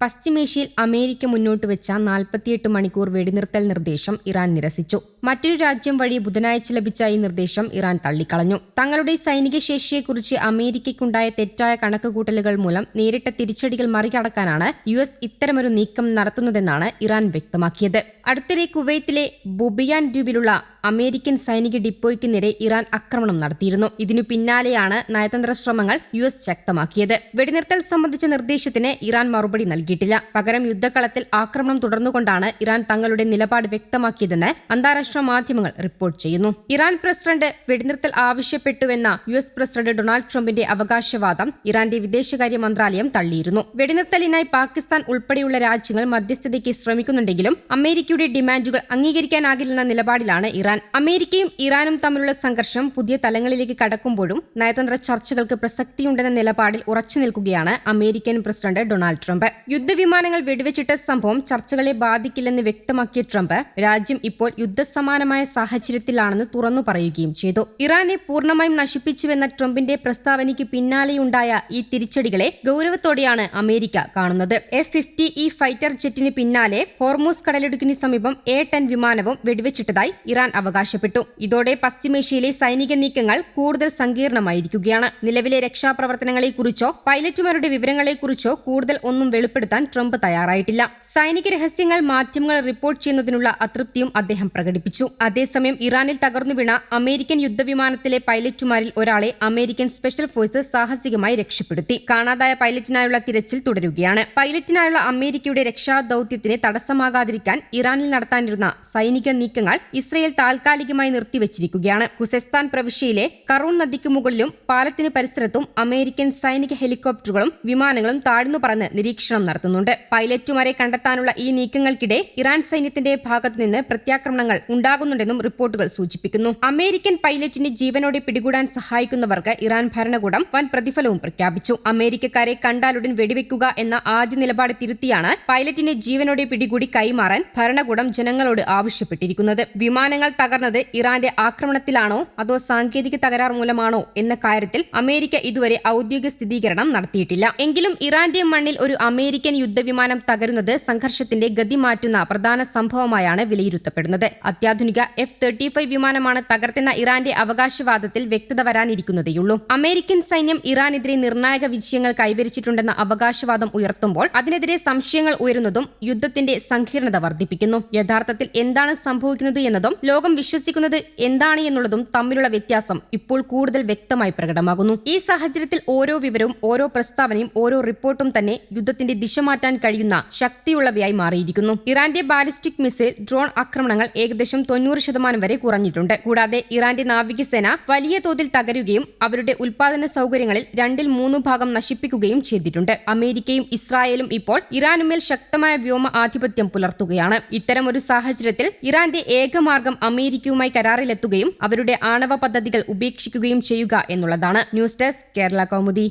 പശ്ചിമേഷ്യയിൽ അമേരിക്ക മുന്നോട്ട് വെച്ച 48 മണിക്കൂർ വെടിനിർത്തൽ നിർദ്ദേശം ഇറാൻ നിരസിച്ചു. മറ്റൊരു രാജ്യം വഴി ബുധനാഴ്ച ലഭിച്ച ഈ നിർദ്ദേശം ഇറാൻ തള്ളിക്കളഞ്ഞു. തങ്ങളുടെ സൈനിക ശേഷിയെക്കുറിച്ച് അമേരിക്കയ്ക്കുണ്ടായ തെറ്റായ കണക്കുകൂട്ടലുകൾ മൂലം നേരിട്ട തിരിച്ചടികൾ മറികടക്കാനാണ് US ഇത്തരമൊരു നീക്കം നടത്തുന്നതെന്നാണ് ഇറാൻ വ്യക്തമാക്കിയത്. അടുത്തിടെ കുവൈത്തിലെ ബുബിയാൻ ദ്വീപിലുള്ള അമേരിക്കൻ സൈനിക ഡിപ്പോയ്ക്ക് നേരെ ഇറാൻ ആക്രമണം നടത്തിയിരുന്നു. ഇതിനു പിന്നാലെയാണ് നയതന്ത്ര ശ്രമങ്ങൾ US ശക്തമാക്കിയത്. വെടിനിർത്തൽ സംബന്ധിച്ച നിർദ്ദേശത്തിന് ഇറാൻ മറുപടി നൽകിയിട്ടില്ല. പകരം യുദ്ധക്കളത്തിൽ ആക്രമണം തുടർന്നുകൊണ്ടാണ് ഇറാൻ തങ്ങളുടെ നിലപാട് വ്യക്തമാക്കിയതെന്ന് അന്താരാഷ്ട്ര മാധ്യമങ്ങൾ റിപ്പോർട്ട് ചെയ്യുന്നു. ഇറാൻ പ്രസിഡന്റ് വെടിനിർത്തൽ ആവശ്യപ്പെട്ടുവെന്ന US പ്രസിഡന്റ് ഡൊണാൾഡ് ട്രംപിന്റെ അവകാശവാദം ഇറാന്റെ വിദേശകാര്യ മന്ത്രാലയം തള്ളിയിരുന്നു. വെടിനിർത്തലിനായി പാകിസ്ഥാൻ ഉൾപ്പെടെയുള്ള രാജ്യങ്ങൾ മധ്യസ്ഥതയ്ക്ക് ശ്രമിക്കുന്നുണ്ടെങ്കിലും അമേരിക്കയുടെ ഡിമാൻഡുകൾ അംഗീകരിക്കാനാകില്ലെന്ന നിലപാടിലാണ് ഇറാൻ. അമേരിക്കയും ഇറാനും തമ്മിലുള്ള സംഘർഷം പുതിയ തലങ്ങളിലേക്ക് കടക്കുമ്പോഴും നയതന്ത്ര ചർച്ചകൾക്ക് പ്രസക്തിയുണ്ടെന്ന നിലപാടിൽ ഉറച്ചു നിൽക്കുകയാണ് അമേരിക്കൻ പ്രസിഡന്റ് ഡൊണാൾഡ് ട്രംപ്. യുദ്ധവിമാനങ്ങൾ വെടിവെച്ചിട്ട സംഭവം ചർച്ചകളെ ബാധിക്കില്ലെന്ന് വ്യക്തമാക്കിയ ട്രംപ് രാജ്യം ഇപ്പോൾ യുദ്ധസമാനമായ സാഹചര്യത്തിലാണെന്ന് തുറന്നു പറയുകയും ചെയ്തു. ഇറാനെ പൂർണ്ണമായും നശിപ്പിച്ചുവെന്ന ട്രംപിന്റെ പ്രസ്താവനയ്ക്ക് പിന്നാലെയുണ്ടായ ഈ തിരിച്ചടികളെ ഗൌരവത്തോടെയാണ് അമേരിക്ക കാണുന്നത്. F-50E ഫൈറ്റർ ജെറ്റിന് പിന്നാലെ ഹോർമൂസ് കടലിടുക്കിന് സമീപം A-10 വിമാനവും വെടിവെച്ചിട്ടതായി ഇറാൻ അവകാശപ്പെട്ടു. ഇതോടെ പശ്ചിമേഷ്യയിലെ സൈനിക നീക്കങ്ങൾ കൂടുതൽ സങ്കീർണമായിരിക്കുകയാണ്. നിലവിലെ രക്ഷാപ്രവർത്തനങ്ങളെക്കുറിച്ചോ പൈലറ്റുമാരുടെ വിവരങ്ങളെക്കുറിച്ചോ കൂടുതൽ ഒന്നും വെളിപ്പെടുത്താൻ ട്രംപ് തയ്യാറായിട്ടില്ല. സൈനിക രഹസ്യങ്ങൾ മാധ്യമങ്ങൾ റിപ്പോർട്ട് ചെയ്യുന്നതിനുള്ള അതൃപ്തിയും അദ്ദേഹം പ്രകടിപ്പിച്ചു. അതേസമയം ഇറാനിൽ തകർന്നു വീണ അമേരിക്കൻ യുദ്ധവിമാനത്തിലെ പൈലറ്റുമാരിൽ ഒരാളെ അമേരിക്കൻ സ്പെഷ്യൽ ഫോഴ്സ് സാഹസികമായി രക്ഷപ്പെടുത്തി. കാണാതായ പൈലറ്റിനായുള്ള തിരച്ചിൽ തുടരുകയാണ്. പൈലറ്റിനായുള്ള അമേരിക്കയുടെ രക്ഷാദൌത്യത്തിന് തടസ്സമാകാതിരിക്കാൻ ഇറാനിൽ നടത്താനിരുന്ന സൈനിക നീക്കങ്ങൾ ഇസ്രയേൽ താൽക്കാലികമായി നിർത്തിവച്ചിരിക്കുകയാണ്. ഖുസെസ്താൻ പ്രവിശ്യയിലെ കറൂൺ നദിക്ക് മുകളിലും പാലത്തിന് പരിസരത്തും അമേരിക്കൻ സൈനിക ഹെലികോപ്റ്ററുകളും വിമാനങ്ങളും താഴ്ന്നു പറന്ന് നിരീക്ഷണം നടത്തുന്നുണ്ട്. പൈലറ്റുമാരെ കണ്ടെത്താനുള്ള ഈ നീക്കങ്ങൾക്കിടെ ഇറാൻ സൈന്യത്തിന്റെ ഭാഗത്തുനിന്ന് പ്രത്യാക്രമണങ്ങൾ ഉണ്ടാകുന്നുണ്ടെന്നും റിപ്പോർട്ടുകൾ സൂചിപ്പിക്കുന്നു. അമേരിക്കൻ പൈലറ്റിനെ ജീവനോടെ പിടികൂടാൻ സഹായിക്കുന്നവർക്ക് ഇറാൻ ഭരണകൂടം വൻ പ്രതിഫലവും പ്രഖ്യാപിച്ചു. അമേരിക്കക്കാരെ കണ്ടാലുടൻ വെടിവെക്കുക എന്ന ആദ്യ നിലപാട് തിരുത്തിയാണ് പൈലറ്റിനെ ജീവനോടെ പിടികൂടി കൈമാറാൻ ഭരണകൂടം ജനങ്ങളോട് ആവശ്യപ്പെട്ടിരിക്കുന്നത്. വിമാനങ്ങൾ തകർന്നത് ഇറാന്റെ ആക്രമണത്തിലാണോ അതോ സാങ്കേതിക തകരാർ മൂലമാണോ എന്ന കാര്യത്തിൽ അമേരിക്ക ഇതുവരെ ഔദ്യോഗിക സ്ഥിരീകരണം നടത്തിയിട്ടില്ല. എങ്കിലും ഇറാന്റെ മണ്ണിൽ ഒരു അമേരിക്കൻ യുദ്ധവിമാനം തകരുന്നത് സംഘർഷത്തിന്റെ ഗതി മാറ്റുന്ന പ്രധാന സംഭവമായാണ് വിലയിരുത്തപ്പെടുന്നത്. അത്യാധുനിക F-35 വിമാനമാണ് തകർത്തെന്ന ഇറാന്റെ അവകാശവാദത്തിൽ വ്യക്തത വരാനിരിക്കുന്നതേയുള്ളൂ. അമേരിക്കൻ സൈന്യം ഇറാനെതിരെ നിർണായക വിജയങ്ങൾ കൈവരിച്ചിട്ടുണ്ടെന്ന അവകാശവാദം ഉയർത്തുമ്പോൾ അതിനെതിരെ സംശയങ്ങൾ ഉയരുന്നതും യുദ്ധത്തിന്റെ സങ്കീർണത വർദ്ധിപ്പിക്കുന്നു. യഥാർത്ഥത്തിൽ എന്താണ് സംഭവിക്കുന്നത് എന്നതും ലോകം വിശ്വസിക്കുന്നത് എന്താണ് എന്നുള്ളതും തമ്മിലുള്ള വ്യത്യാസം ഇപ്പോൾ കൂടുതൽ വ്യക്തമായി പ്രകടമാകുന്നു. ഈ സാഹചര്യത്തിൽ ഓരോ വിവരവും ഓരോ പ്രസ്താവനയും ഓരോ റിപ്പോർട്ടും തന്നെ യുദ്ധത്തിന്റെ ദിശ മാറ്റാൻ കഴിയുന്ന ശക്തിയുള്ളവയായി മാറിയിരിക്കുന്നു. ഇറാന്റെ ബാലിസ്റ്റിക് മിസൈൽ ഡ്രോൺ ആക്രമണങ്ങൾ ഏകദേശം 90% വരെ കുറഞ്ഞിട്ടുണ്ട്. കൂടാതെ ഇറാന്റെ നാവികസേന വലിയ തോതിൽ തകരുകയും അവരുടെ ഉൽപാദന സൗകര്യങ്ങളിൽ 2/3 ഭാഗം നശിപ്പിക്കുകയും ചെയ്തിട്ടുണ്ട്. അമേരിക്കയും ഇസ്രായേലും ഇപ്പോൾ ഇറാനുമേൽ ശക്തമായ വ്യോമ ആധിപത്യം പുലർത്തുകയാണ്. ഇത്തരമൊരു സാഹചര്യത്തിൽ ഇറാന്റെ ഏകമാർഗം അമേരിക്കയുമായി കരാറിലെത്തുകയും അവരുടെ ആണവ പദ്ധതികൾ ഉപേക്ഷിക്കുകയും ചെയ്യുക എന്നുള്ളതാണ്. News desk Kerala Kaumudi.